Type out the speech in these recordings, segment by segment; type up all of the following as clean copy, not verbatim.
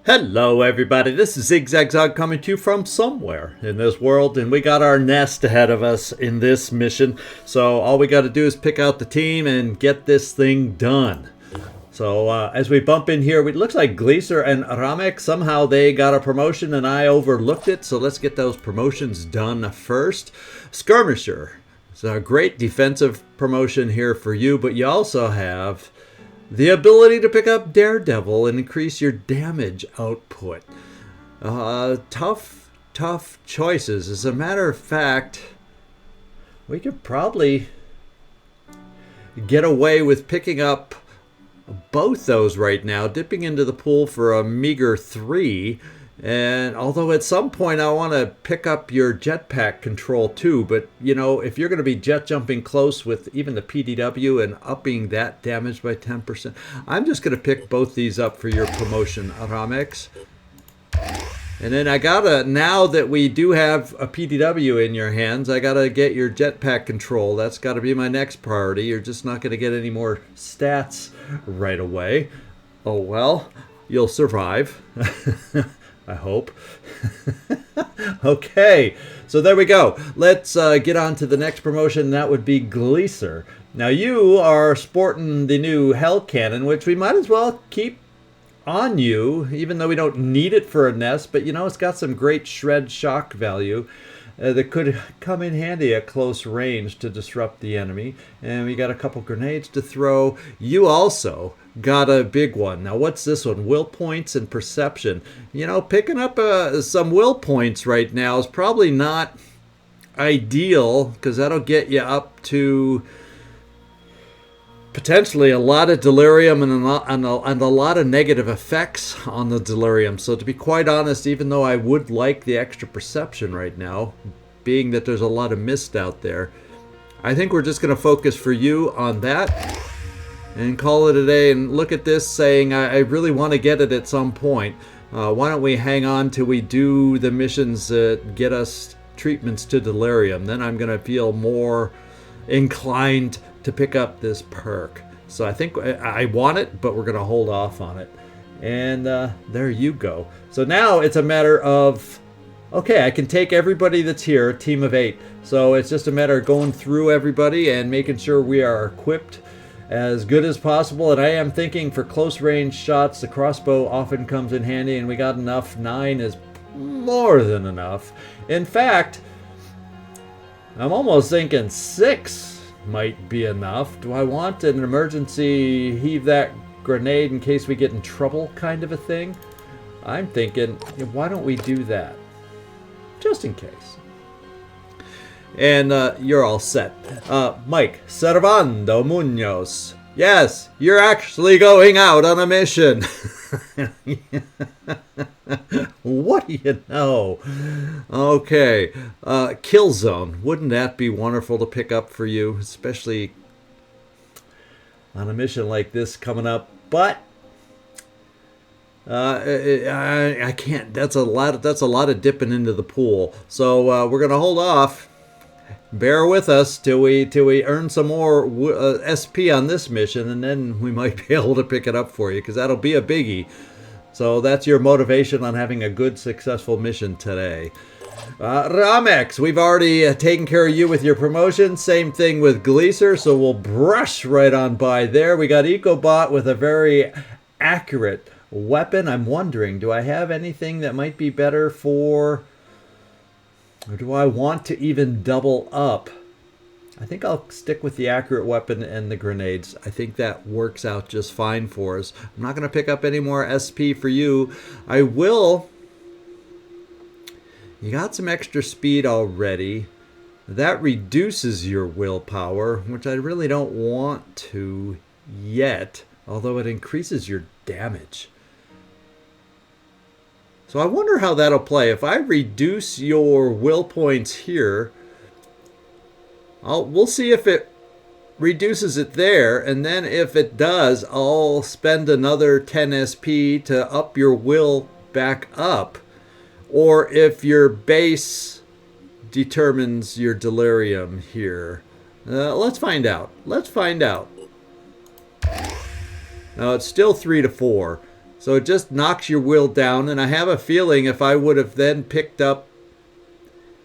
Hello everybody, this is ZigZagZog coming to you from somewhere in this world, and we got our nest ahead of us in this mission. So all we got to do is pick out the team and get this thing done. So as we bump in here, it looks like Gleaser and Ramek, somehow they got a promotion and I overlooked it. So let's get those promotions done first. Skirmisher, it's a great defensive promotion here for you, but you also have the ability to pick up Daredevil and increase your damage output. Tough choices. As a matter of fact, we could probably get away with picking up both those right now, dipping into the pool for a meager 3. And although at some point I want to pick up your jetpack control too, but you know, if you're going to be jet jumping close with even the PDW and upping that damage by 10%, I'm just going to pick both these up for your promotion, Aramex. And then I gotta, now that we do have a PDW in your hands, I gotta get your jetpack control. That's gotta be my next priority. You're just not gonna get any more stats right away. Oh well, you'll survive. I hope. Okay, so there we go. Let's get on to the next promotion. That would be Gleaser. Now you are sporting the new Hell Cannon, which we might as well keep on you, even though we don't need it for a nest. But you know, it's got some great shred shock value that could come in handy at close range to disrupt the enemy. And we got a couple grenades to throw. You also got a big one. Now what's this one? Will points and perception. You know, picking up some will points right now is probably not ideal, because that'll get you up to potentially a lot of delirium and a lot of negative effects on the delirium. So to be quite honest, even though I would like the extra perception right now, being that there's a lot of mist out there, I think we're just going to focus for you on that and call it a day and look at this saying I really want to get it at some point. Why don't we hang on till we do the missions that get us treatments to delirium? Then I'm going to feel more inclined to pick up this perk. So I think I want it, but we're going to hold off on it. And there you go. So now it's a matter of, okay, I can take everybody that's here, a team of 8. So it's just a matter of going through everybody and making sure we are equipped as good as possible. And I am thinking for close range shots, the crossbow often comes in handy, and we got enough. 9 is more than enough. In fact, I'm almost thinking 6 might be enough. Do I want an emergency heave that grenade in case we get in trouble kind of a thing? I'm thinking, why don't we do that? Just in case. And you're all set. Mike, Servando Munoz. Yes, you're actually going out on a mission. What do you know? Okay, Killzone. Wouldn't that be wonderful to pick up for you, especially on a mission like this coming up? But I can't. That's a lot of dipping into the pool. So we're gonna hold off. Bear with us till we earn some more SP on this mission, and then we might be able to pick it up for you, because that'll be a biggie. So that's your motivation on having a good, successful mission today. Ramex, we've already taken care of you with your promotion. Same thing with Gleaser, so we'll brush right on by there. We got EcoBot with a very accurate weapon. I'm wondering, do I have anything that might be better for... or do I want to even double up? I think I'll stick with the accurate weapon and the grenades. I think that works out just fine for us. I'm not going to pick up any more SP for you. I will. You got some extra speed already. That reduces your willpower, which I really don't want to yet, although it increases your damage. So I wonder how that'll play. If I reduce your will points here, we'll see if it reduces it there, and then if it does, I'll spend another 10 SP to up your will back up. Or if your base determines your delirium here. Let's find out. Let's find out. Now it's still 3 to 4. So it just knocks your will down, and I have a feeling if I would have then picked up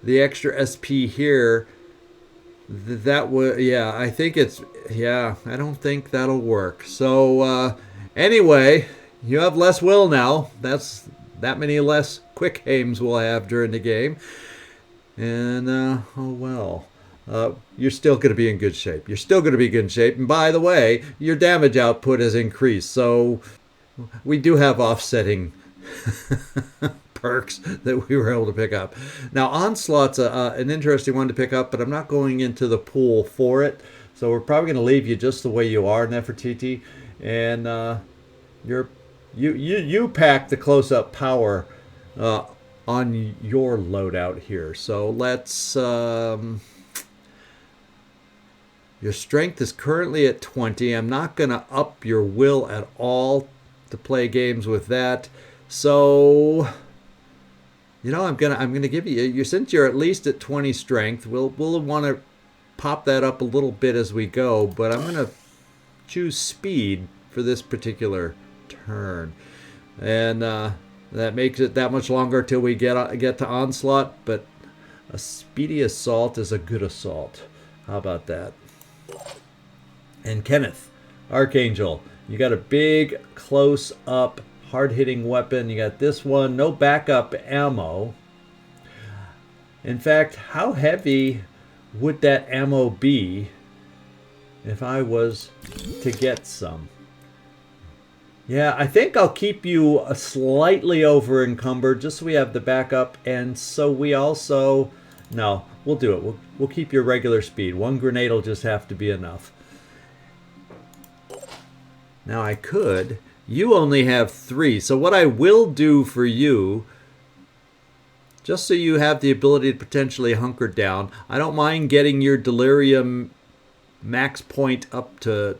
the extra SP here, that would, yeah, I think it's, yeah, I don't think that'll work. So anyway, you have less will now. That's that many less quick aims we'll have during the game. And, oh well. You're still going to be in good shape. You're still going to be in good shape. And by the way, your damage output has increased. So we do have offsetting perks that we were able to pick up. Now, Onslaught's an interesting one to pick up, but I'm not going into the pool for it. So we're probably going to leave you just the way you are, Nefertiti. And you pack the close-up power on your loadout here. So let's... your strength is currently at 20. I'm not going to up your will at all to play games with that. So, you know, I'm gonna give you, since you're at least at 20 strength, we'll want to pop that up a little bit as we go. But I'm gonna choose speed for this particular turn, and that makes it that much longer till we get to onslaught. But a speedy assault is a good assault. How about that? And Kenneth, Archangel, you got a big close-up, hard-hitting weapon. You got this one, no backup ammo. In fact, how heavy would that ammo be if I was to get some? Yeah, I think I'll keep you slightly over encumbered just so we have the backup, and so we also... No, we'll do it. We'll keep your regular speed. One grenade will just have to be enough. Now I could. You only have 3. So what I will do for you, just so you have the ability to potentially hunker down, I don't mind getting your delirium max point up to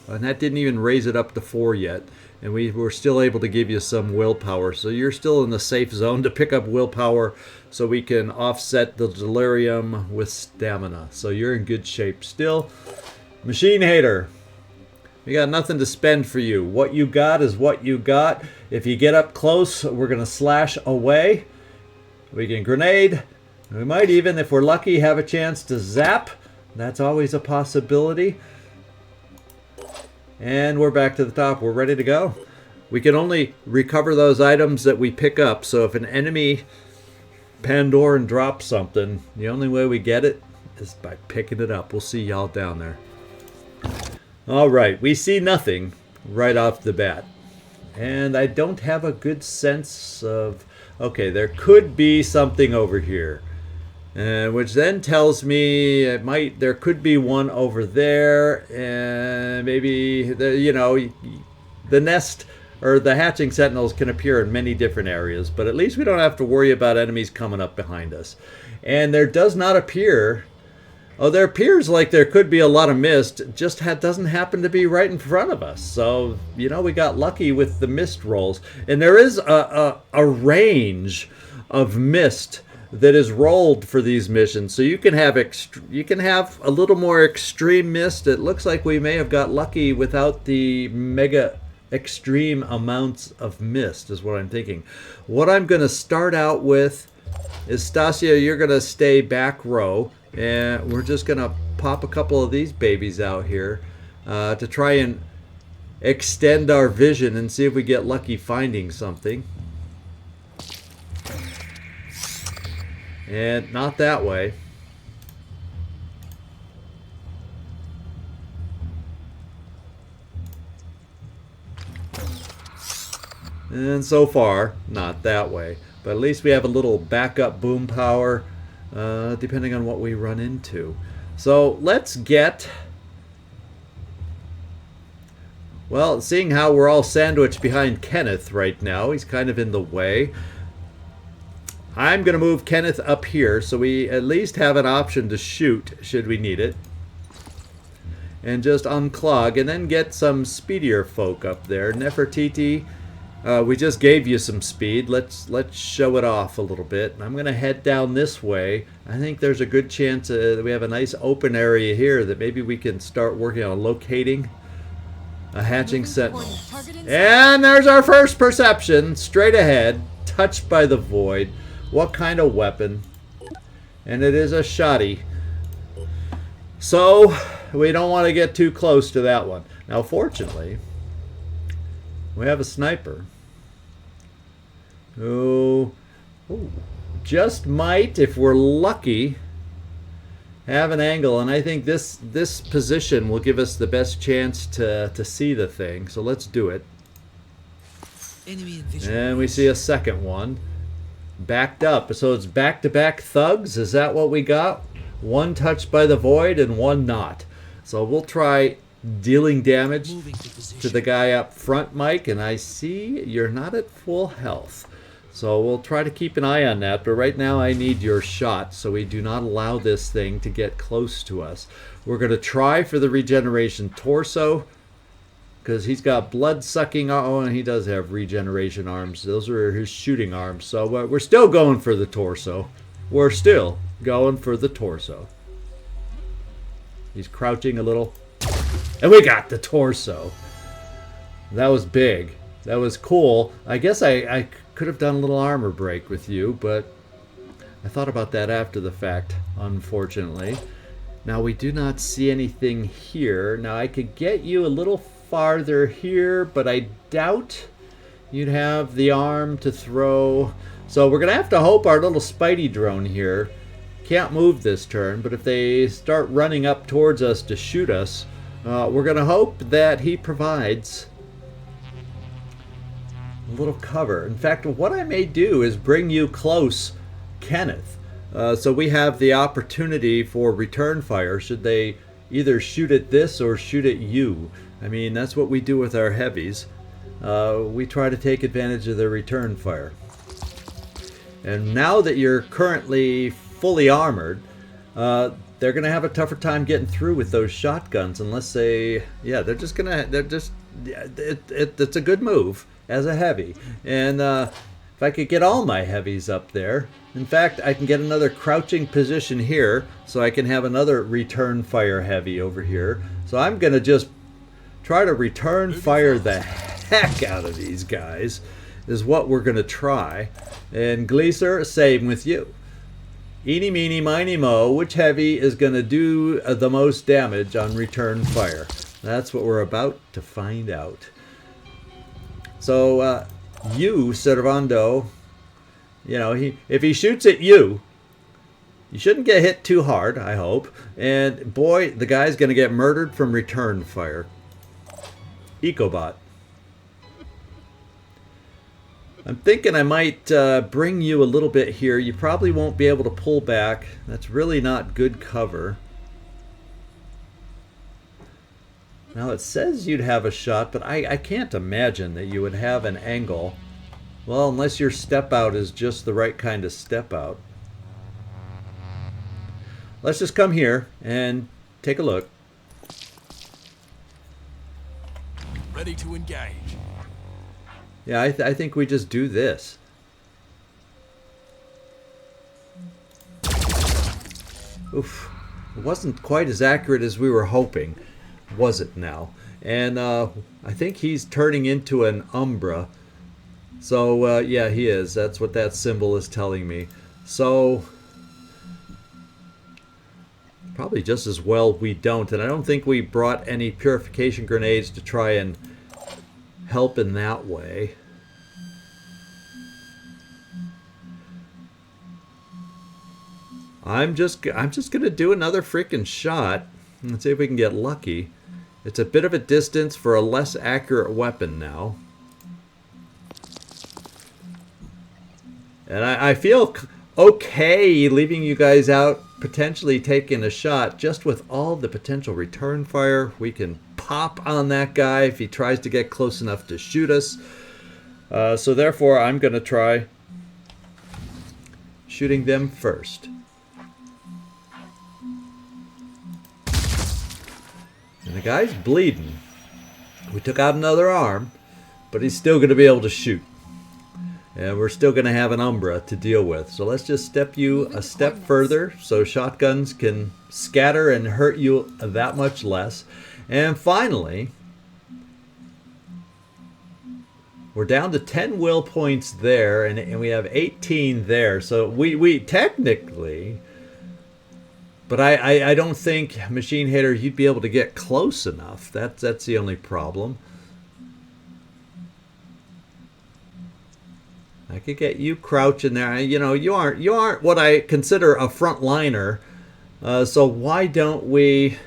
and that didn't even raise it up to 4 yet. And we were still able to give you some willpower. So you're still in the safe zone to pick up willpower so we can offset the delirium with stamina. So you're in good shape still. Machine Hater. We got nothing to spend for you. What you got is what you got. If you get up close, we're going to slash away. We can grenade. We might even, if we're lucky, have a chance to zap. That's always a possibility. And we're back to the top. We're ready to go. We can only recover those items that we pick up. So if an enemy Pandoran drops something, the only way we get it is by picking it up. We'll see y'all down there. All right, we see nothing right off the bat. And I don't have a good sense of... Okay, there could be something over here. Which then tells me there could be one over there, and maybe the nest or the hatching sentinels can appear in many different areas, but at least we don't have to worry about enemies coming up behind us. And there does not appear, there appears like there could be a lot of mist, just doesn't happen to be right in front of us. So we got lucky with the mist rolls, and there is a range of mist that is rolled for these missions, so you can have a little more extreme mist. It looks like we may have got lucky without the mega extreme amounts of mist, is what I'm thinking. What I'm going to start out with is, Stasia, you're going to stay back row, and we're just going to pop a couple of these babies out here to try and extend our vision and see if we get lucky finding something. And not that way. And so far, not that way. But at least we have a little backup boom power, depending on what we run into. So let's get... Well, seeing how we're all sandwiched behind Kenneth right now, he's kind of in the way. I'm going to move Kenneth up here so we at least have an option to shoot should we need it. And just unclog and then get some speedier folk up there. Nefertiti, we just gave you some speed. Let's show it off a little bit. I'm going to head down this way. I think there's a good chance that we have a nice open area here that maybe we can start working on locating. A hatching sentinel. And there's our first perception. Straight ahead. Touched by the void. What kind of weapon? And it is a shotty. So, we don't want to get too close to that one. Now, fortunately, we have a sniper. Who just might, if we're lucky, have an angle. And I think this position will give us the best chance to see the thing. So let's do it. And we see a second one. Backed up. So it's back-to-back thugs. Is that what we got? One touched by the void and one not. So we'll try dealing damage to the guy up front, Mike. And I see you're not at full health. So we'll try to keep an eye on that. But right now I need your shot so we do not allow this thing to get close to us. We're going to try for the regeneration torso. Because he's got blood-sucking... Oh, and he does have regeneration arms. Those are his shooting arms. So we're still going for the torso. We're still going for the torso. He's crouching a little. And we got the torso. That was big. That was cool. I guess I could have done a little armor break with you, but I thought about that after the fact, unfortunately. Now, we do not see anything here. Now, I could get you a little farther here, but I doubt you'd have the arm to throw. So we're going to have to hope our little Spidey drone here can't move this turn, but if they start running up towards us to shoot us, we're going to hope that he provides a little cover. In fact, what I may do is bring you close, Kenneth, so we have the opportunity for return fire should they either shoot at this or shoot at you. I mean, that's what we do with our heavies. We try to take advantage of their return fire. And now that you're currently fully armored, they're going to have a tougher time getting through with those shotguns unless they... Yeah, it's a good move as a heavy. And if I could get all my heavies up there... In fact, I can get another crouching position here so I can have another return fire heavy over here. So I'm going to just try to return fire the heck out of these guys is what we're going to try. And Gleaser, same with you. Eeny, meeny, miny, mo, which heavy is going to do the most damage on return fire? That's what we're about to find out. So, you, Servando, you know, if he shoots at you, you shouldn't get hit too hard, I hope. And boy, the guy's going to get murdered from return fire. Ecobot. I'm thinking I might bring you a little bit here. You probably won't be able to pull back. That's really not good cover. Now it says you'd have a shot, but I can't imagine that you would have an angle. Well, unless your step out is just the right kind of step out. Let's just come here and take a look. Ready to engage. Yeah, I think we just do this. Oof. It wasn't quite as accurate as we were hoping, was it now? And I think he's turning into an Umbra. So, yeah, he is. That's what that symbol is telling me. So, probably just as well we don't. And I don't think we brought any purification grenades to try and help in that way. I'm just gonna do another freaking shot and see if we can get lucky. It's a bit of a distance for a less accurate weapon now. And I feel okay leaving you guys out, potentially taking a shot just with all the potential return fire. We can pop on that guy if he tries to get close enough to shoot us. So therefore, I'm going to try shooting them first. And the guy's bleeding. We took out another arm, but he's still going to be able to shoot. And we're still going to have an Umbra to deal with. So let's just step you a step further so shotguns can scatter and hurt you that much less. And finally, We're down to 10 will points there, and we have 18 there. So we technically, but I don't think, Machine Hater, you'd be able to get close enough. That's the only problem. I could get you crouching there. You know, you aren't what I consider a frontliner. So why don't we?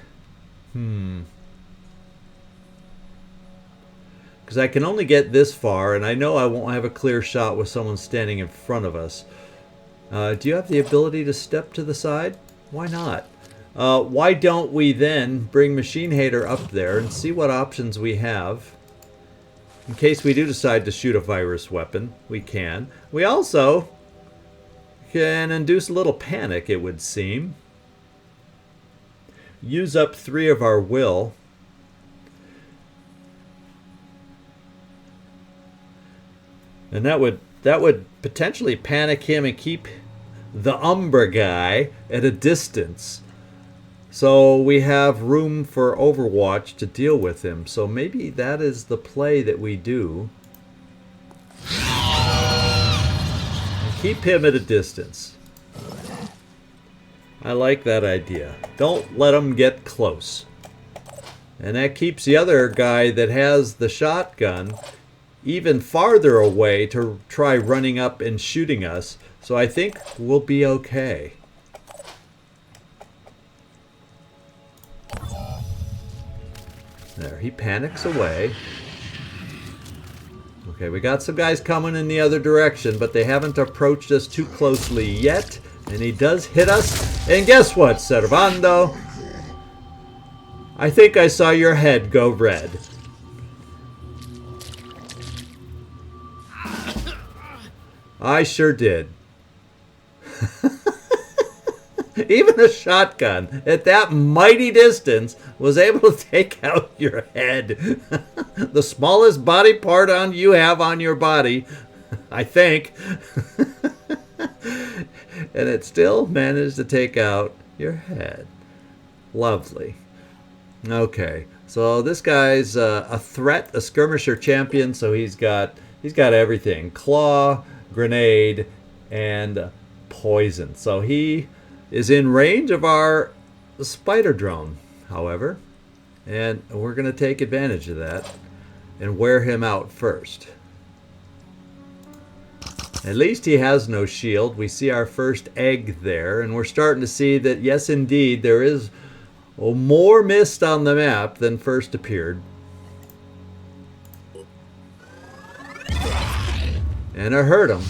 Because I can only get this far, and I know I won't have a clear shot with someone standing in front of us. Do you have the ability to step to the side? Why not? Why don't we then bring Machine Hater up there and see what options we have? In case we do decide to shoot a virus weapon, we can. We also can induce a little panic, it would seem. Use up 3 of our will. And that would potentially panic him and keep the Umbra guy at a distance. So we have room for Overwatch to deal with him. So maybe that is the play that we do. And keep him at a distance. I like that idea. Don't let him get close. And that keeps the other guy that has the shotgun even farther away to try running up and shooting us. So I think we'll be okay. There, he panics away. Okay, we got some guys coming in the other direction, but they haven't approached us too closely yet. And he does hit us. And guess what, Servando? I think I saw your head go red. I sure did. Even a shotgun at that mighty distance was able to take out your head. The smallest body part you have on your body, I think. And it still managed to take out your head. Lovely. Okay, so this guy's a threat, a skirmisher champion, so he's got everything. Claw, grenade, and poison. So he is in range of our spider drone, however, and we're going to take advantage of that and wear him out first. At least he has no shield. We see our first egg there, and we're starting to see that, yes, indeed, there is more mist on the map than first appeared. And I hurt him.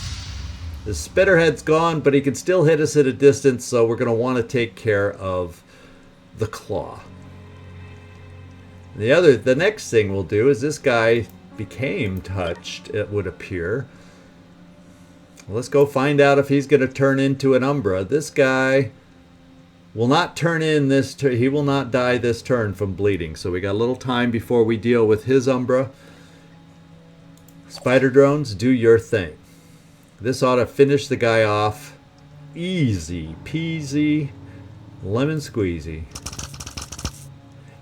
His spitterhead's gone, but he can still hit us at a distance, so we're going to want to take care of the claw. The next thing we'll do is this guy became touched, it would appear. Let's go find out if he's going to turn into an Umbra. This guy will not turn in this turn. He will not die this turn from bleeding, so we got a little time before we deal with his Umbra. Spider drones, do your thing. This ought to finish the guy off easy peasy, lemon squeezy.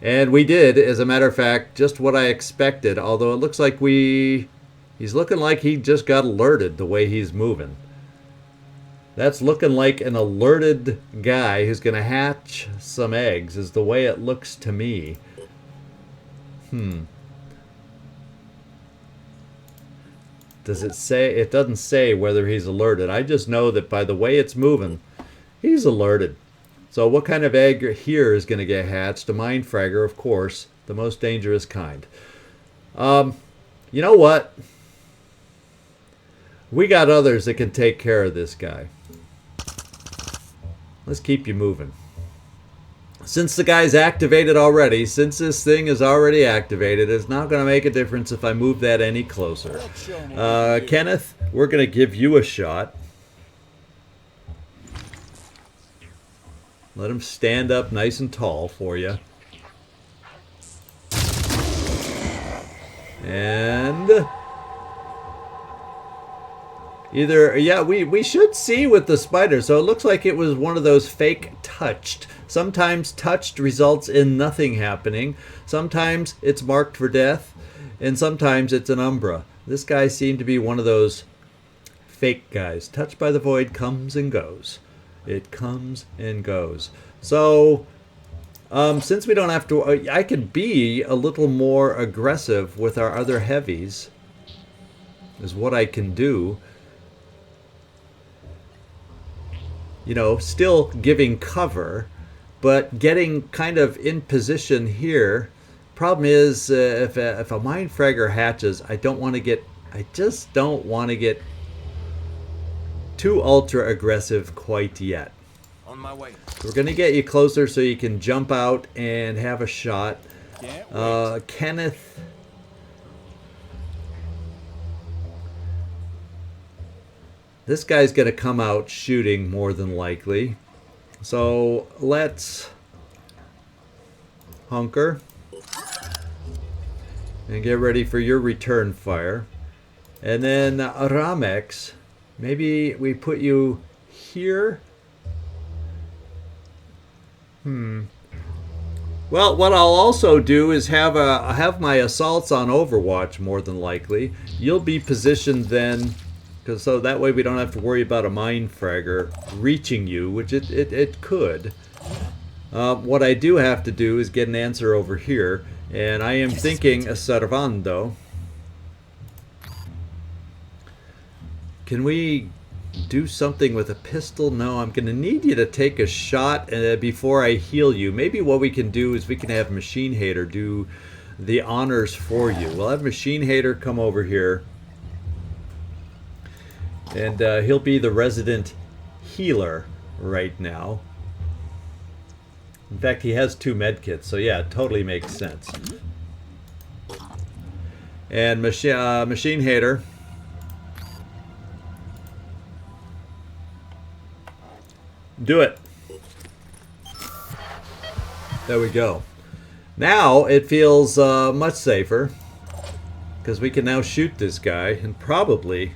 And we did, as a matter of fact, just what I expected, although it looks like he's looking like he just got alerted the way he's moving. That's looking like an alerted guy who's going to hatch some eggs, is the way it looks to me. Does it say? It doesn't say whether he's alerted. I just know that by the way it's moving, he's alerted. So what kind of egg here is going to get hatched? A mind fragger, of course, the most dangerous kind. You know what? We got others that can take care of this guy. Let's keep you moving. Since the guy's activated already, since this thing is already activated, it's not going to make a difference if I move that any closer. Kenneth, we're going to give you a shot. Let him stand up nice and tall for you. And either, yeah, we should see with the spider. So it looks like it was one of those fake touched. Sometimes touched results in nothing happening. Sometimes it's marked for death. And sometimes it's an Umbra. This guy seemed to be one of those fake guys. Touched by the void comes and goes. It comes and goes. So, since we don't have to... I could be a little more aggressive with our other heavies. Is what I can do. You know, still giving cover, but getting kind of in position here. Problem is, if a mind fragger hatches, I just don't want to get too ultra aggressive quite yet. On my way. We're going to get you closer so you can jump out and have a shot. Kenneth. This guy's going to come out shooting more than likely. So let's hunker and get ready for your return fire. And then Ramex, maybe we put you here. Well, what I'll also do is have my assaults on Overwatch more than likely. You'll be positioned then, so that way we don't have to worry about a mind fragger reaching you, which it could. What I do have to do is get an answer over here, and I am thinking a Servando. Can we do something with a pistol? No, I'm going to need you to take a shot before I heal you. Maybe what we can do is we can have Machine Hater do the honors for you. We'll have Machine Hater come over here, and he'll be the resident healer right now. In fact, he has 2 medkits, so yeah, it totally makes sense. And Machine Hater, do it. There we go. Now it feels much safer because we can now shoot this guy and probably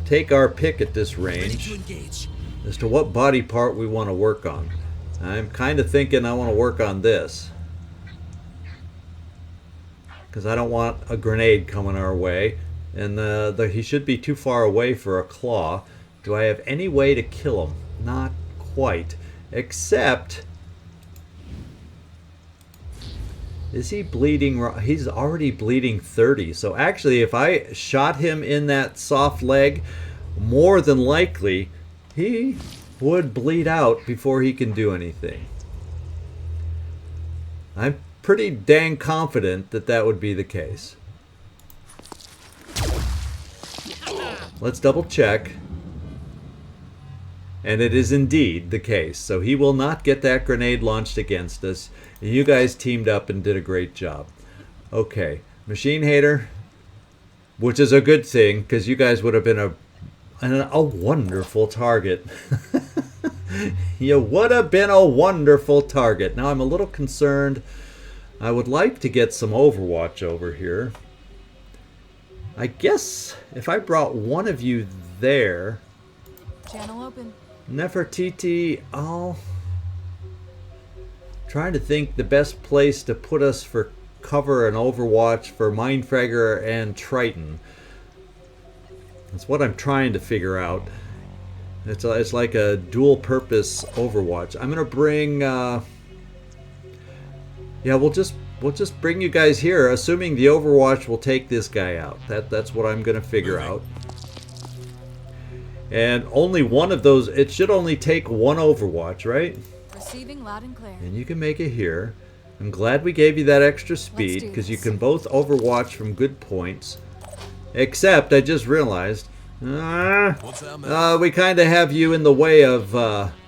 take our pick at this range as to what body part we want to work on. I'm kind of thinking I want to work on this because I don't want a grenade coming our way, and he should be too far away for a claw. Do I have any way to kill him? Not quite. Except, is he bleeding? He's already bleeding 30. So actually, if I shot him in that soft leg, more than likely, he would bleed out before he can do anything. I'm pretty dang confident that that would be the case. Let's double check. And it is indeed the case. So he will not get that grenade launched against us. You guys teamed up and did a great job. Okay, Machine Hater, which is a good thing because you guys would have been a wonderful target. You would have been a wonderful target. Now I'm a little concerned. I would like to get some Overwatch over here. I guess if I brought one of you there. Channel open. Nefertiti, trying to think the best place to put us for cover and Overwatch for Mindfragger and Triton. That's what I'm trying to figure out. It's like a dual purpose Overwatch. I'm gonna bring yeah, we'll just bring you guys here, assuming the Overwatch will take this guy out. That's what I'm gonna figure out. And only one of those, it should only take one Overwatch, right? Receiving loud and clear. And you can make it here. I'm glad we gave you that extra speed because you can both Overwatch from good points. Except I just realized we kind of have you in the way of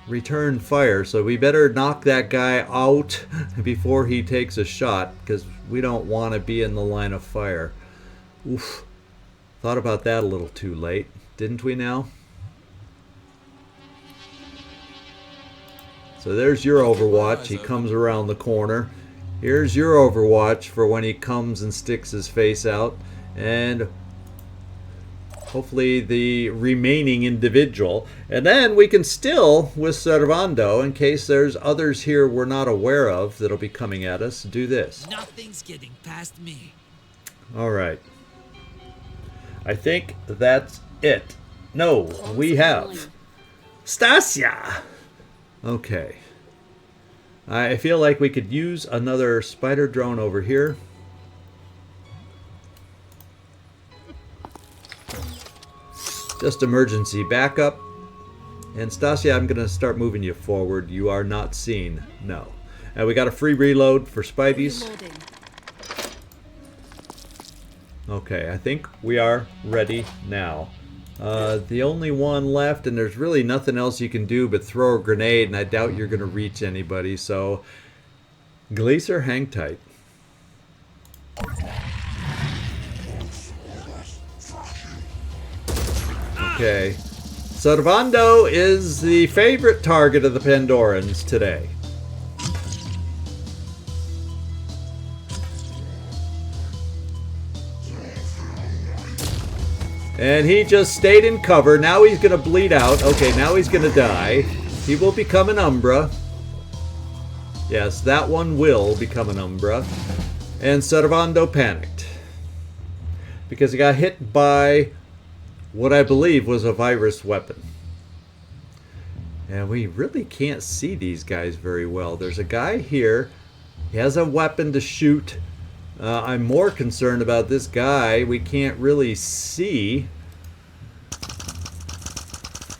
return fire, so we better knock that guy out before he takes a shot because we don't want to be in the line of fire. Oof. Thought about that a little too late, didn't we now? So there's your Overwatch. He comes around the corner. Here's your Overwatch for when he comes and sticks his face out. And hopefully the remaining individual. And then we can still, with Servando, in case there's others here we're not aware of that'll be coming at us, do this. Nothing's getting past me. Alright. I think that's it. No, we have Stasia. Okay. I feel like we could use another spider drone over here. Just emergency backup. And Stasia, I'm going to start moving you forward. You are not seen. No. And we got a free reload for Spideys. Okay, I think we are ready now. The only one left, and there's really nothing else you can do but throw a grenade, and I doubt you're going to reach anybody. So, Gleaser, hang tight. Okay. Servando is the favorite target of the Pandorans today. And he just stayed in cover. Now he's going to bleed out. Okay, now he's going to die. He will become an Umbra. Yes, that one will become an Umbra. And Servando panicked. Because he got hit by what I believe was a virus weapon. And we really can't see these guys very well. There's a guy here. He has a weapon to shoot. I'm more concerned about this guy. We can't really see.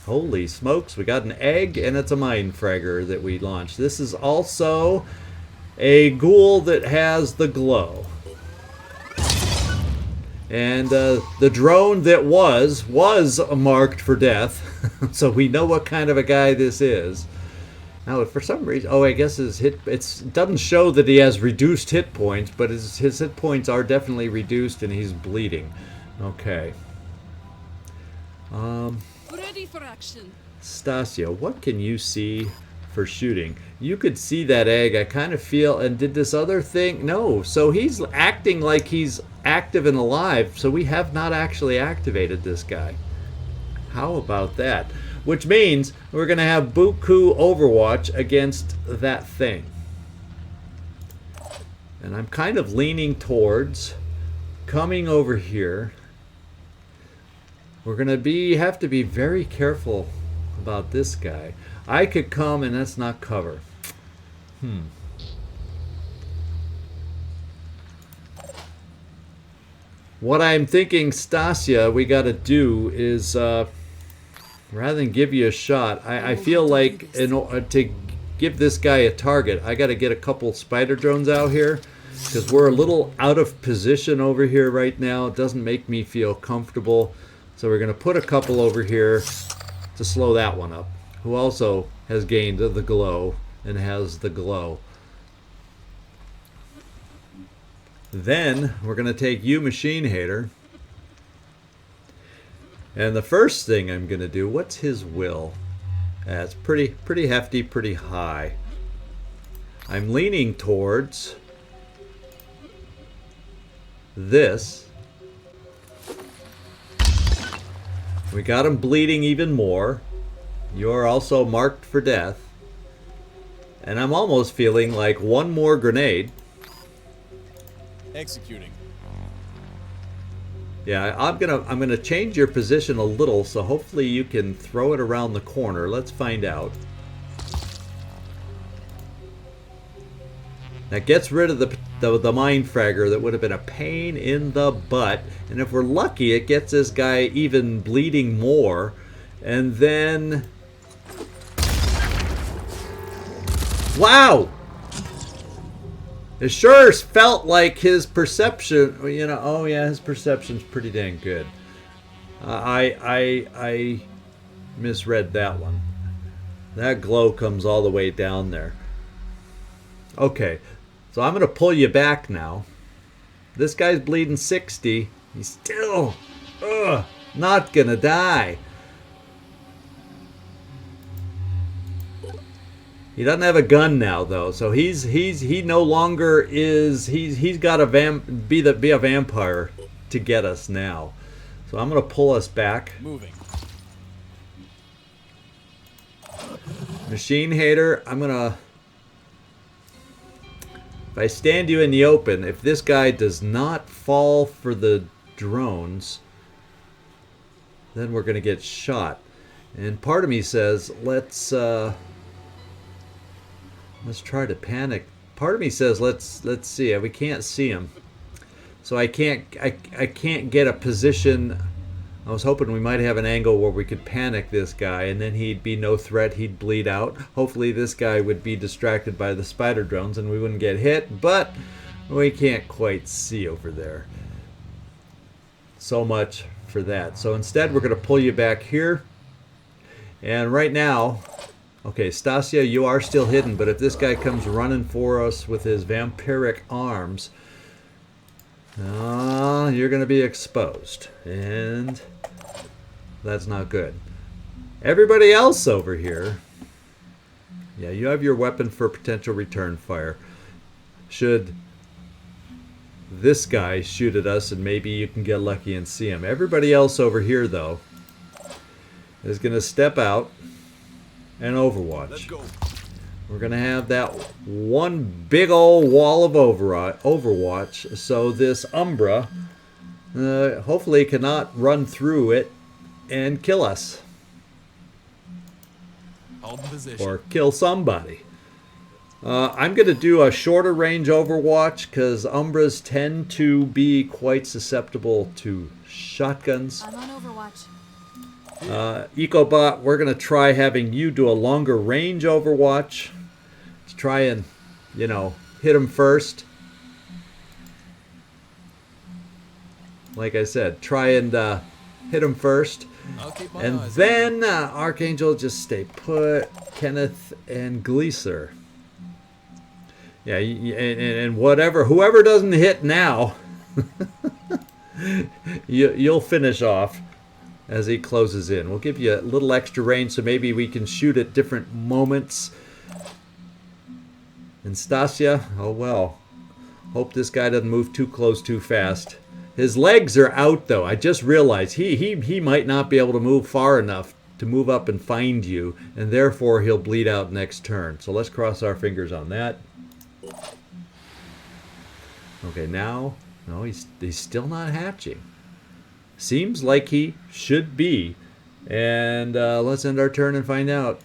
Holy smokes, we got an egg and it's a mind fragger that we launched. This is also a ghoul that has the glow. And the drone that was marked for death. So we know what kind of a guy this is. Now, for some reason, I guess his it doesn't show that he has reduced hit points, but his hit points are definitely reduced, and he's bleeding. Okay. Ready for action. Stasia, what can you see for shooting? You could see that egg. I kind of feel, and did this other thing? No. So he's acting like he's active and alive. So we have not actually activated this guy. How about that? Which means we're going to have Buku Overwatch against that thing. And I'm kind of leaning towards coming over here. We're going to have to be very careful about this guy. I could come and that's not cover. What I'm thinking, Stasia, we got to do is... rather than give you a shot, I feel like to give this guy a target, I got to get a couple spider drones out here because we're a little out of position over here right now. It doesn't make me feel comfortable. So we're going to put a couple over here to slow that one up, who also has gained the glow and has the glow. Then we're going to take you, Machine Hater. And the first thing I'm going to do, what's his will? It's pretty hefty, pretty high. I'm leaning towards this. We got him bleeding even more. You're also marked for death. And I'm almost feeling like one more grenade. Executing. Yeah, I'm gonna change your position a little, so hopefully you can throw it around the corner. Let's find out. That gets rid of the mind fragger that would have been a pain in the butt, and if we're lucky, it gets this guy even bleeding more, and then wow. It sure felt like his perception, oh yeah, his perception's pretty dang good. I misread that one. That glow comes all the way down there. Okay, so I'm going to pull you back now. This guy's bleeding 60. He's still not going to die. He doesn't have a gun now, though, so he no longer is. He's got to be a vampire to get us now. So I'm gonna pull us back. Moving. Machine Hater, I'm gonna. If I stand you in the open, if this guy does not fall for the drones, then we're going to get shot. And part of me says, let's try to panic. Part of me says, let's see. We can't see him, so I can't get a position. I was hoping we might have an angle where we could panic this guy, and then he'd be no threat. He'd bleed out. Hopefully, this guy would be distracted by the spider drones, and we wouldn't get hit. But we can't quite see over there. So much for that. So instead, we're going to pull you back here. And right now, okay, Stasia, you are still hidden, but if this guy comes running for us with his vampiric arms, you're going to be exposed. And that's not good. Everybody else over here, yeah, you have your weapon for potential return fire. Should this guy shoot at us, and maybe you can get lucky and see him. Everybody else over here, though, is going to step out and overwatch. Let's go. We're going to have that one big old wall of overwatch, so this Umbra hopefully cannot run through it and kill us. Hold the position. Or kill somebody. I'm going to do a shorter range overwatch because Umbras tend to be quite susceptible to shotguns. I'm on Overwatch. EcoBot, we're going to try having you do a longer range overwatch to try and, you know, hit him first. Like I said, try and hit him first. I'll keep my And eyes then Archangel, just stay put. Kenneth and Gleeser. Yeah, and whoever doesn't hit now, you'll finish off as he closes in. We'll give you a little extra range so maybe we can shoot at different moments. And Stasia, oh well. Hope this guy doesn't move too close too fast. His legs are out though. I just realized he might not be able to move far enough to move up and find you, and therefore he'll bleed out next turn. So let's cross our fingers on that. Okay, now, no, he's still not hatching. Seems like he should be. And let's end our turn and find out.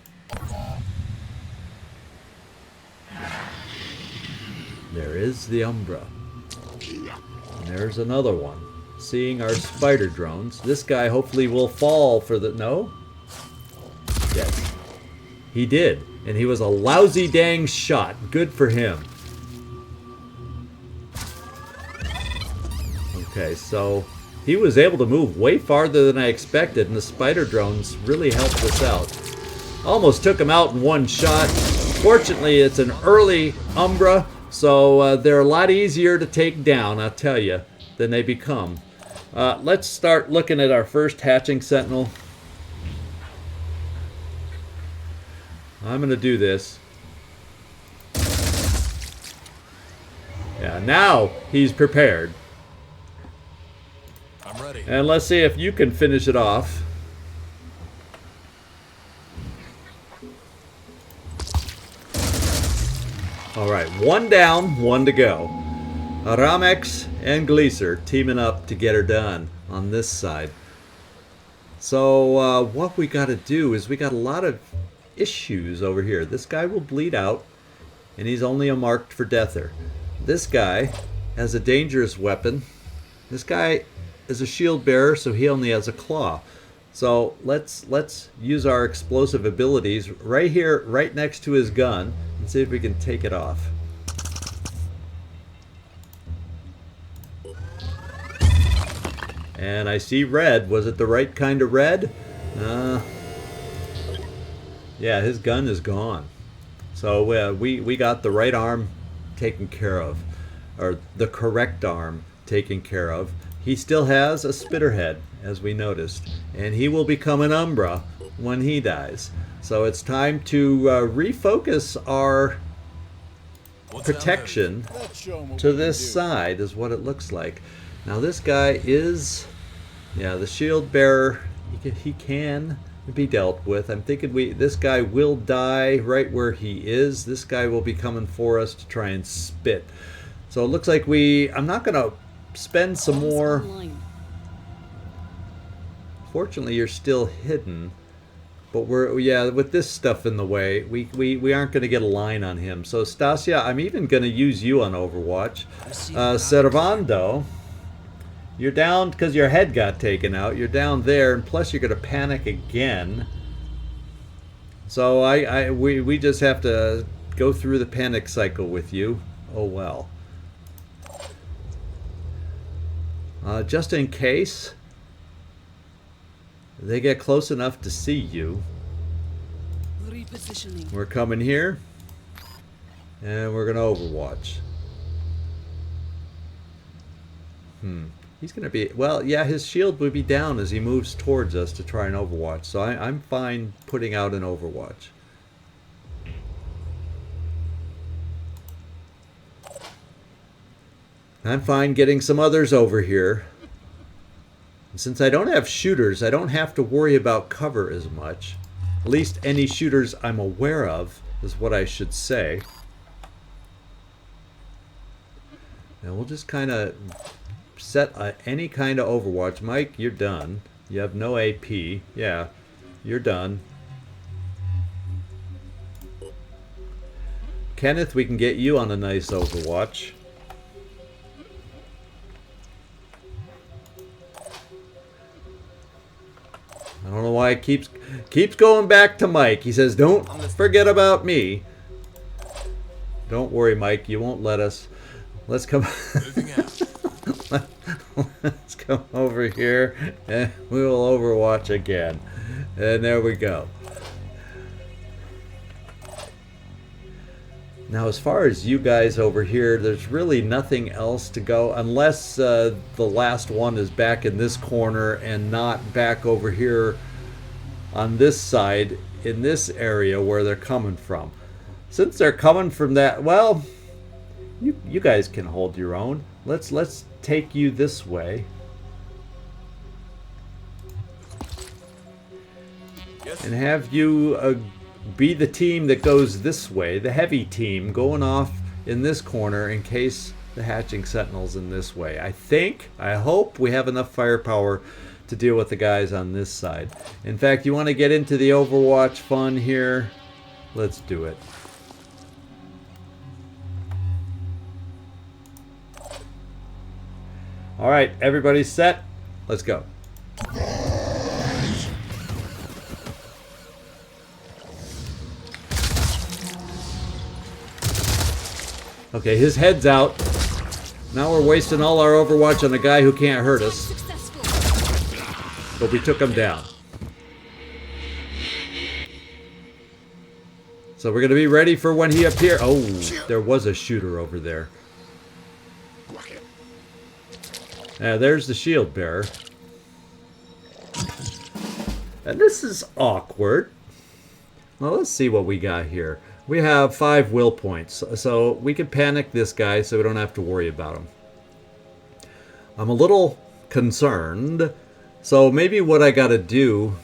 There is the Umbra. And there's another one. Seeing our spider drones. This guy hopefully will fall for the... No? Yes. He did. And he was a lousy dang shot. Good for him. Okay, so he was able to move way farther than I expected, and the spider drones really helped us out. Almost took him out in one shot. Fortunately, it's an early Umbra, so they're a lot easier to take down, I'll tell you, than they become. Let's start looking at our first hatching sentinel. I'm going to do this. Yeah, now he's prepared. I'm ready. And let's see if you can finish it off. All right, one down, one to go. Aramex and Gleeser teaming up to get her done on this side. So what we got to do is we got a lot of issues over here. This guy will bleed out, and he's only a marked for deather. This guy has a dangerous weapon. This guy is a shield bearer, so he only has a claw. So let's use our explosive abilities right here, right next to his gun, and see if we can take it off. And I see red. Was it the right kind of red? Yeah, his gun is gone. So we got the right arm taken care of, or the correct arm taken care of. He still has a spitterhead, as we noticed, and he will become an Umbra when he dies. So it's time to refocus our protection to this side, is what it looks like. Now this guy is, yeah, the shield bearer. He can be dealt with. I'm thinking this guy will die right where he is. This guy will be coming for us to try and spit. So it looks like I'm not going to spend some more Fortunately, you're still hidden. But yeah, with this stuff in the way, we aren't going to get a line on him. So, Stasia, I'm even going to use you on Overwatch. Servando, you're down because your head got taken out. You're down there, and plus you're going to panic again. So we just have to go through the panic cycle with you. Oh well. Just in case they get close enough to see you, Repositioning. we're coming here, and we're gonna Overwatch. He's gonna be, well, yeah, his shield would be down as he moves towards us to try and Overwatch. So I'm fine putting out an Overwatch. I'm fine getting some others over here. And since I don't have shooters, I don't have to worry about cover as much. At least any shooters I'm aware of is what I should say. And we'll just kind of set any kind of Overwatch. Mike, you're done. You have no AP. Yeah, you're done. Kenneth, we can get you on a nice Overwatch. I don't know why it keeps going back to Mike. He says, "Don't forget about me." Don't worry, Mike. You won't let us. Let's come. Moving out. Let's come over here, and we will Overwatch again. And there we go. Now, as far as you guys over here, there's really nothing else to go unless the last one is back in this corner and not back over here on this side in this area where they're coming from. Since they're coming from that, well, you guys can hold your own. Let's take you this way. Yes. And have you be the team that goes this way, the heavy team going off in this corner in case the hatching sentinel's in this way. I hope we have enough firepower to deal with the guys on this side. In fact, you want to get into the Overwatch fun here? Let's do it. All right, everybody's set. Let's go. Okay, his head's out. Now we're wasting all our Overwatch on a guy who can't hurt us. Successful. But we took him down. So we're going to be ready for when he appears. Oh, there was a shooter over there. There's the shield bearer. And this is awkward. Well, let's see what we got here. We have 5 will points, so we can panic this guy so we don't have to worry about him. I'm a little concerned, so maybe what I gotta do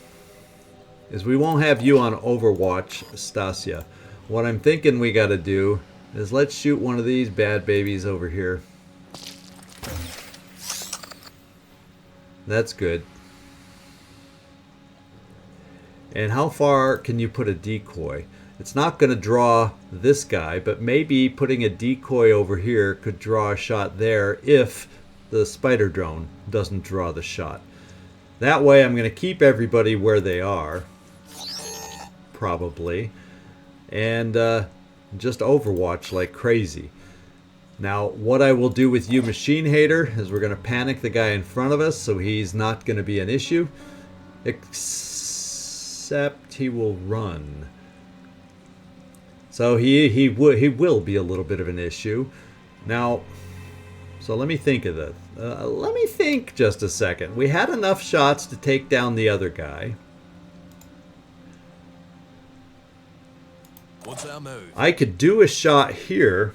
is we won't have you on Overwatch, Stasia. What I'm thinking we gotta do is let's shoot one of these bad babies over here. That's good. And how far can you put a decoy? It's not going to draw this guy, but maybe putting a decoy over here could draw a shot there if the spider drone doesn't draw the shot. That way I'm going to keep everybody where they are, probably, and just Overwatch like crazy. Now, what I will do with you, Machine Hater, is we're going to panic the guy in front of us so he's not going to be an issue, except he will run. So he will be a little bit of an issue. Now, so let me think of this. Let me think just a second. We had enough shots to take down the other guy. What's our move? I could do a shot here.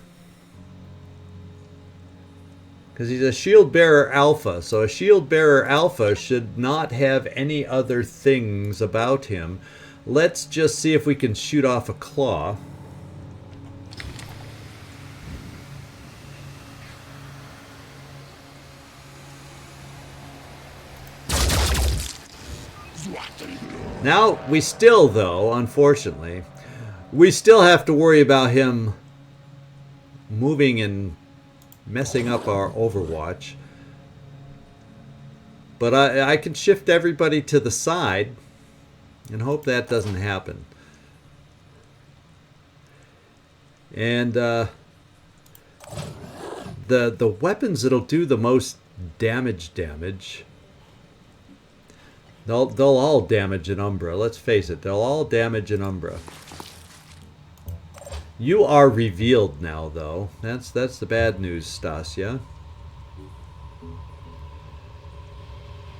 Because he's a shield bearer alpha. So a shield bearer alpha should not have any other things about him. Let's just see if we can shoot off a claw. Now, we still, though, unfortunately, we still have to worry about him moving and messing up our Overwatch. But I can shift everybody to the side and hope that doesn't happen. And the weapons that'll do the most damage, they'll all damage an Umbra. Let's face it, they'll all damage an Umbra. You are revealed now, though. That's the bad news, Stasia.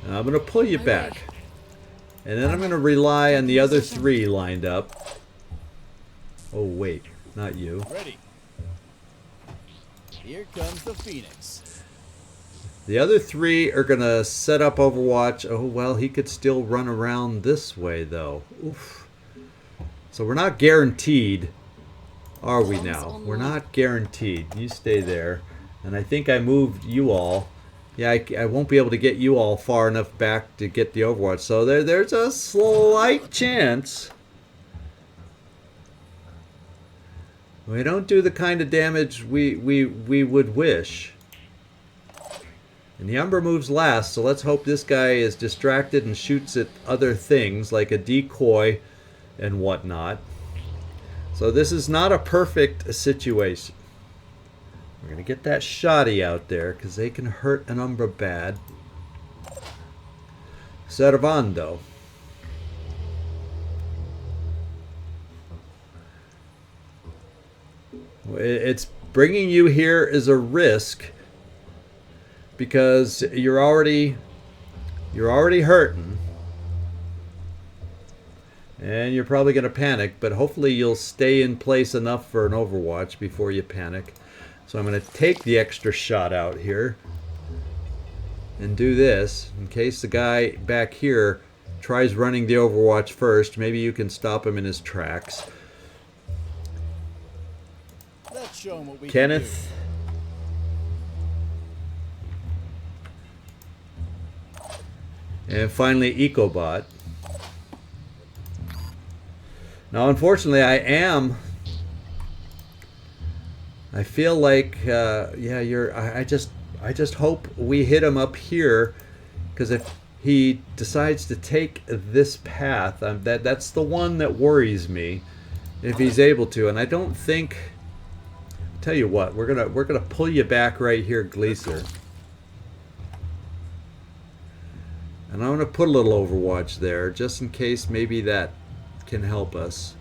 And I'm going to pull you back. And then I'm going to rely on the other three lined up. Oh, wait. Not you. Ready. Here comes the Phoenix. The other three are going to set up Overwatch. Oh, well, he could still run around this way, though. Oof. So we're not guaranteed, are we now? We're not guaranteed. You stay there. And I think I moved you all. Yeah, I won't be able to get you all far enough back to get the Overwatch. So there's a slight chance. We don't do the kind of damage we would wish. And the Umbra moves last, so let's hope this guy is distracted and shoots at other things like a decoy and whatnot. So this is not a perfect situation. We're going to get that shoddy out there because they can hurt an Umbra bad. Servando. It's bringing you here is a risk because you're already hurting. And you're probably going to panic, but hopefully you'll stay in place enough for an Overwatch before you panic. So I'm going to take the extra shot out here and do this in case the guy back here tries running the Overwatch first. Maybe you can stop him in his tracks. Let's show him what we Kenneth. And finally Ecobot. Now unfortunately I feel like, yeah, I just hope we hit him up here, because if he decides to take this path, that's the one that worries me, if he's able to. And I don't think. Tell you what, we're gonna pull you back right here, Gleaser, and I'm gonna put a little Overwatch there just in case maybe that can help us.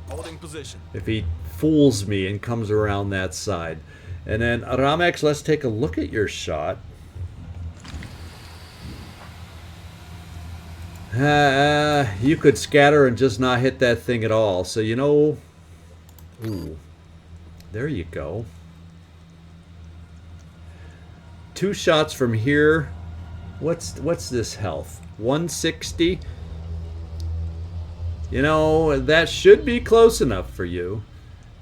Holding position. If he fools me and comes around that side. And then Ramex, let's take a look at your shot. You could scatter and just not hit that thing at all. So you know, ooh, there you go. 2 shots from here. What's this health? 160. You know, that should be close enough for you.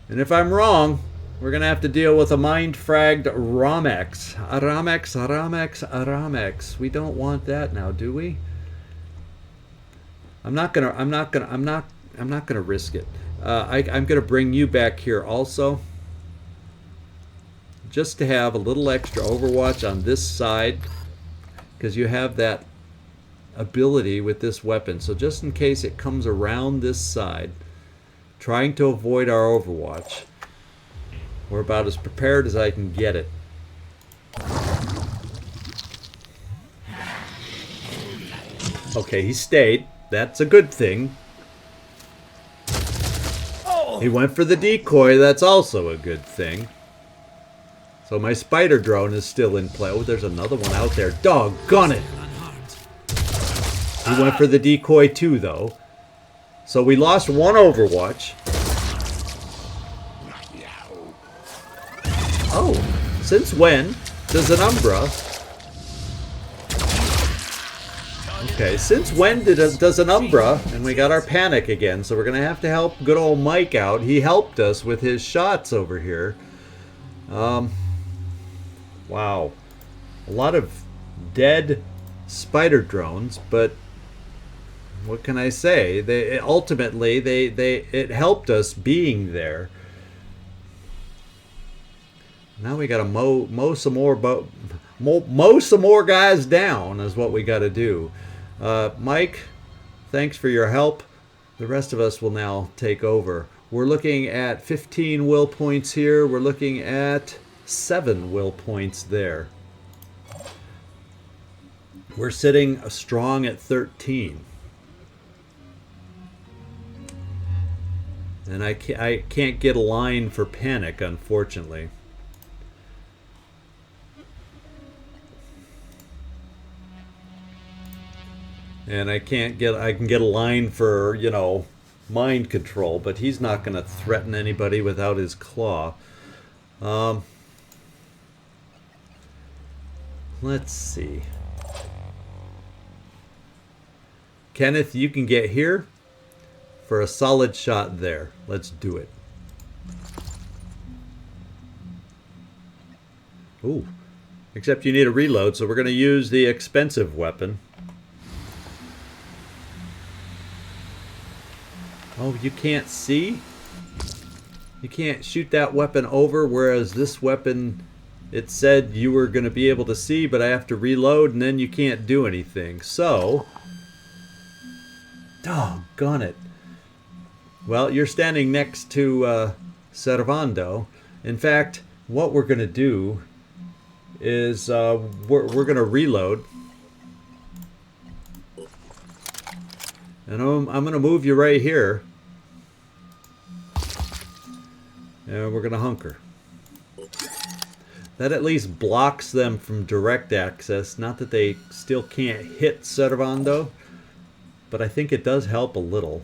And if I'm wrong, we're going to have to deal with a mind-fragged Ramex. Ramex. We don't want that now, do we? I'm not gonna risk it. I'm gonna bring you back here also, just to have a little extra Overwatch on this side, because you have that ability with this weapon. So just in case it comes around this side, trying to avoid our Overwatch, we're about as prepared as I can get it. Okay, he stayed. That's a good thing. He went for the decoy. That's also a good thing. So my spider drone is still in play. Oh, there's another one out there. Doggone it. He went for the decoy too, though. So we lost one Overwatch. Oh, since when does an Umbra... Okay, since when does an Umbra... And we got our panic again, so we're going to have to help good old Mike out. He helped us with his shots over here. Wow. A lot of dead spider drones, but what can I say? Ultimately, it helped us being there. Now we got to mow some more mow some more guys down is what we got to do. Mike, thanks for your help. The rest of us will now take over. We're looking at 15 will points here. We're looking at 7 will points there. We're sitting strong at 13. And I can't get a line for panic, unfortunately. And I can get a line for, you know, mind control, but he's not going to threaten anybody without his claw. Let's see. Kenneth, you can get here for a solid shot there. Let's do it. Ooh. Except you need a reload, so we're going to use the expensive weapon. Oh, you can't see? You can't shoot that weapon over, whereas this weapon, it said you were going to be able to see, but I have to reload, and then you can't do anything. So, doggone it. Well, you're standing next to Servando. In fact, what we're going to do is we're going to reload. And I'm going to move you right here. And we're going to hunker. That at least blocks them from direct access. Not that they still can't hit Servando, but I think it does help a little.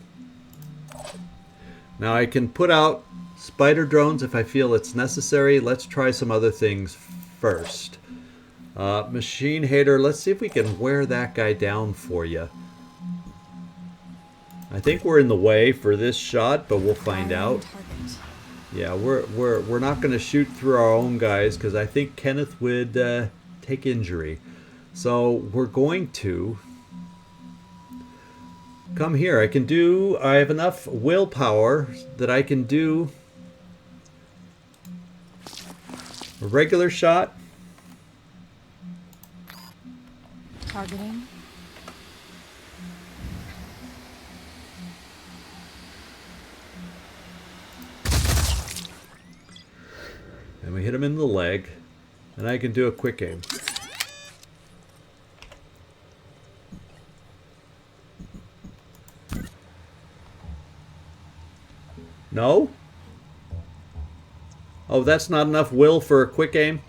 Now I can put out spider drones if I feel it's necessary. Let's try some other things first. Machine Hater, let's see if we can wear that guy down for you. I think we're in the way for this shot, but we'll find out. Yeah, we're not going to shoot through our own guys because I think Kenneth would take injury. So we're going to come here. I have enough willpower that I can do a regular shot. Targeting. And we hit him in the leg. And I can do a quick aim. No? Oh, that's not enough will for a quick aim?